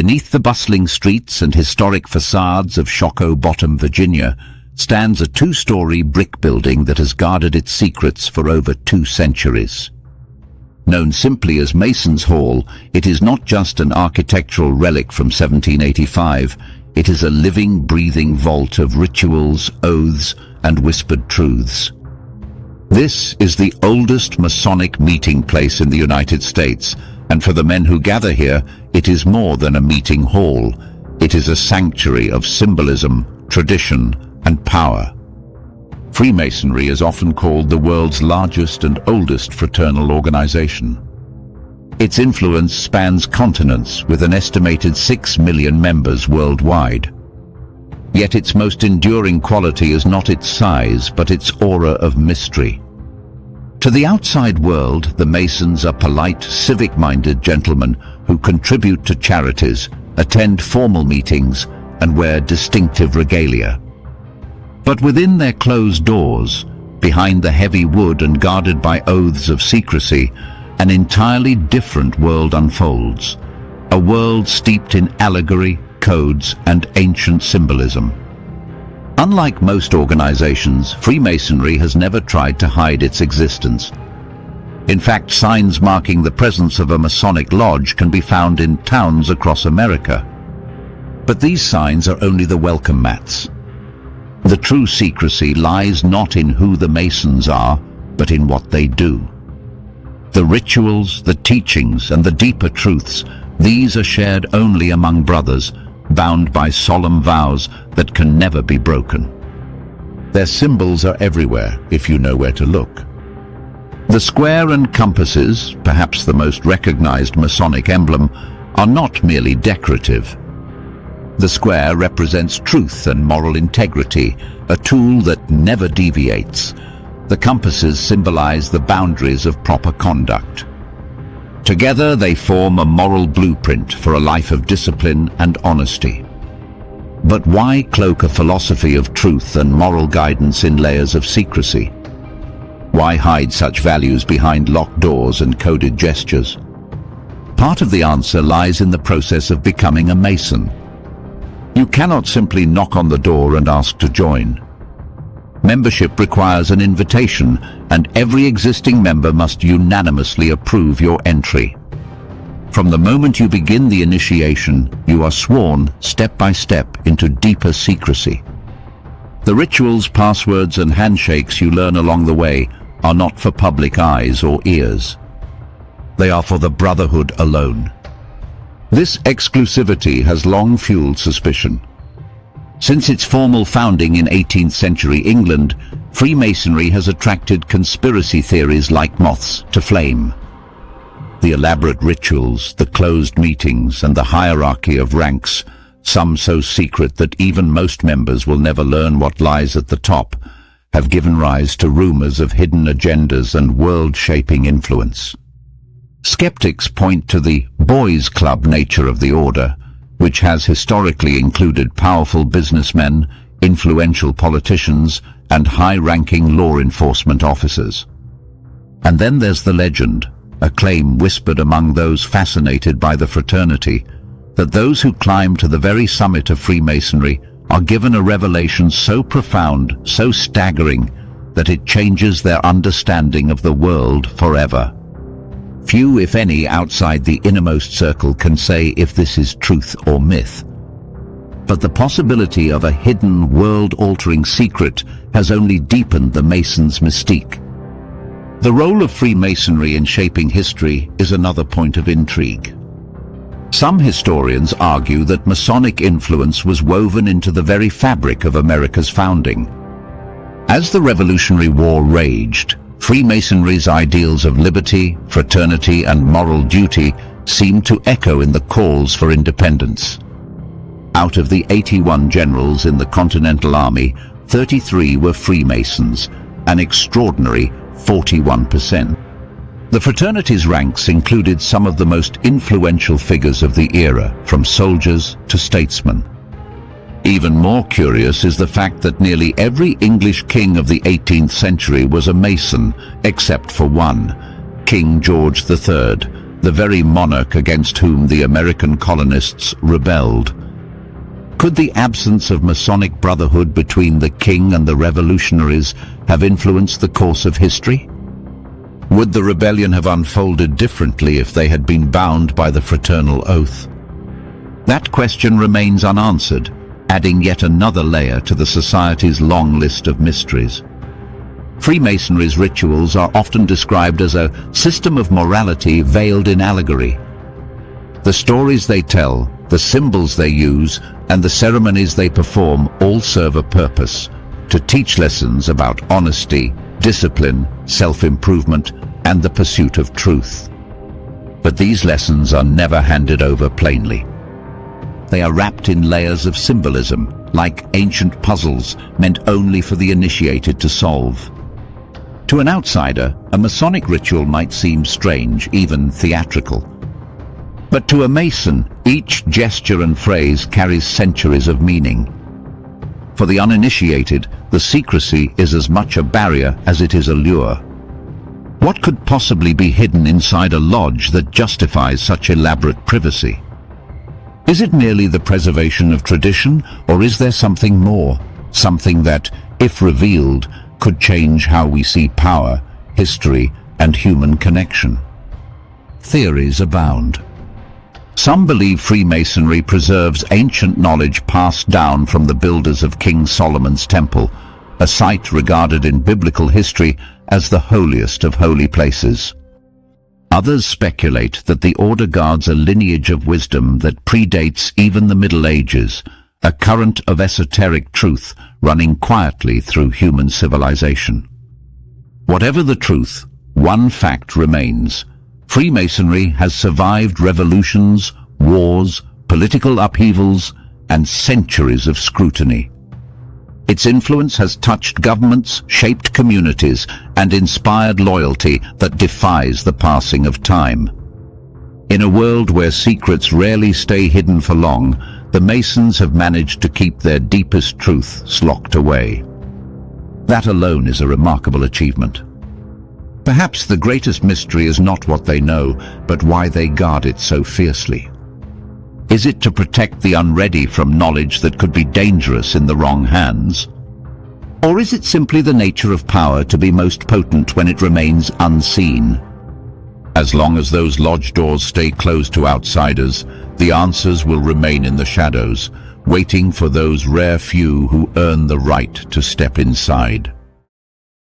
Beneath the bustling streets and historic facades of Shockoe Bottom, Virginia, stands a two-story brick building that has guarded its secrets for over 2 centuries. Known simply as Mason's Hall, it is not just an architectural relic from 1785, it is a living, breathing vault of rituals, oaths, and whispered truths. This is the oldest Masonic meeting place in the United States, and for the men who gather here, it is more than a meeting hall. It is a sanctuary of symbolism, tradition, and power. Freemasonry is often called the world's largest and oldest fraternal organization. Its influence spans continents with an estimated 6 million members worldwide. Yet its most enduring quality is not its size, but its aura of mystery. To the outside world, the Masons are polite, civic-minded gentlemen who contribute to charities, attend formal meetings, and wear distinctive regalia. But within their closed doors, behind the heavy wood and guarded by oaths of secrecy, an entirely different world unfolds. A world steeped in allegory, codes, and ancient symbolism. Unlike most organizations, Freemasonry has never tried to hide its existence. In fact, signs marking the presence of a Masonic lodge can be found in towns across America. But these signs are only the welcome mats. The true secrecy lies not in who the Masons are, but in what they do. The rituals, the teachings, and the deeper truths, these are shared only among brothers, bound by solemn vows that can never be broken. Their symbols are everywhere, if you know where to look. The square and compasses, perhaps the most recognized Masonic emblem, are not merely decorative. The square represents truth and moral integrity, a tool that never deviates. The compasses symbolize the boundaries of proper conduct. Together they form a moral blueprint for a life of discipline and honesty. But why cloak a philosophy of truth and moral guidance in layers of secrecy? Why hide such values behind locked doors and coded gestures? Part of the answer lies in the process of becoming a Mason. You cannot simply knock on the door and ask to join. Membership requires an invitation, and every existing member must unanimously approve your entry. From the moment you begin the initiation, you are sworn step by step into deeper secrecy. The rituals, passwords, and handshakes you learn along the way are not for public eyes or ears. They are for the brotherhood alone. This exclusivity has long fueled suspicion. Since its formal founding in 18th century England, Freemasonry has attracted conspiracy theories like moths to flame. The elaborate rituals, the closed meetings, and the hierarchy of ranks, some so secret that even most members will never learn what lies at the top, have given rise to rumors of hidden agendas and world-shaping influence. Skeptics point to the boys' club nature of the order, which has historically included powerful businessmen, influential politicians, and high-ranking law enforcement officers. And then there's the legend, a claim whispered among those fascinated by the fraternity, that those who climb to the very summit of Freemasonry are given a revelation so profound, so staggering, that it changes their understanding of the world forever. Few, if any, outside the innermost circle can say if this is truth or myth. But the possibility of a hidden, world-altering secret has only deepened the Masons' mystique. The role of Freemasonry in shaping history is another point of intrigue. Some historians argue that Masonic influence was woven into the very fabric of America's founding. As the Revolutionary War raged, Freemasonry's ideals of liberty, fraternity, and moral duty seemed to echo in the calls for independence. Out of the 81 generals in the Continental Army, 33 were Freemasons, an extraordinary 41%. The fraternity's ranks included some of the most influential figures of the era, from soldiers to statesmen. Even more curious is the fact that nearly every English king of the 18th century was a Mason, except for one, King George III, the very monarch against whom the American colonists rebelled. Could the absence of Masonic brotherhood between the king and the revolutionaries have influenced the course of history? Would the rebellion have unfolded differently if they had been bound by the fraternal oath? That question remains unanswered, adding yet another layer to the society's long list of mysteries. Freemasonry's rituals are often described as a system of morality veiled in allegory. The stories they tell, the symbols they use, and the ceremonies they perform all serve a purpose: to teach lessons about honesty, discipline, self-improvement, and the pursuit of truth. But these lessons are never handed over plainly. They are wrapped in layers of symbolism, like ancient puzzles meant only for the initiated to solve. To an outsider, a Masonic ritual might seem strange, even theatrical. But to a Mason, each gesture and phrase carries centuries of meaning. For the uninitiated, the secrecy is as much a barrier as it is a lure. What could possibly be hidden inside a lodge that justifies such elaborate privacy? Is it merely the preservation of tradition, or is there something more? Something that, if revealed, could change how we see power, history, and human connection? Theories abound. Some believe Freemasonry preserves ancient knowledge passed down from the builders of King Solomon's Temple, a site regarded in biblical history as the holiest of holy places. Others speculate that the order guards a lineage of wisdom that predates even the Middle Ages, a current of esoteric truth running quietly through human civilization. Whatever the truth, one fact remains: Freemasonry has survived revolutions, wars, political upheavals, and centuries of scrutiny. Its influence has touched governments, shaped communities, and inspired loyalty that defies the passing of time. In a world where secrets rarely stay hidden for long, the Masons have managed to keep their deepest truths locked away. That alone is a remarkable achievement. Perhaps the greatest mystery is not what they know, but why they guard it so fiercely. Is it to protect the unready from knowledge that could be dangerous in the wrong hands? Or is it simply the nature of power to be most potent when it remains unseen? As long as those lodge doors stay closed to outsiders, the answers will remain in the shadows, waiting for those rare few who earn the right to step inside.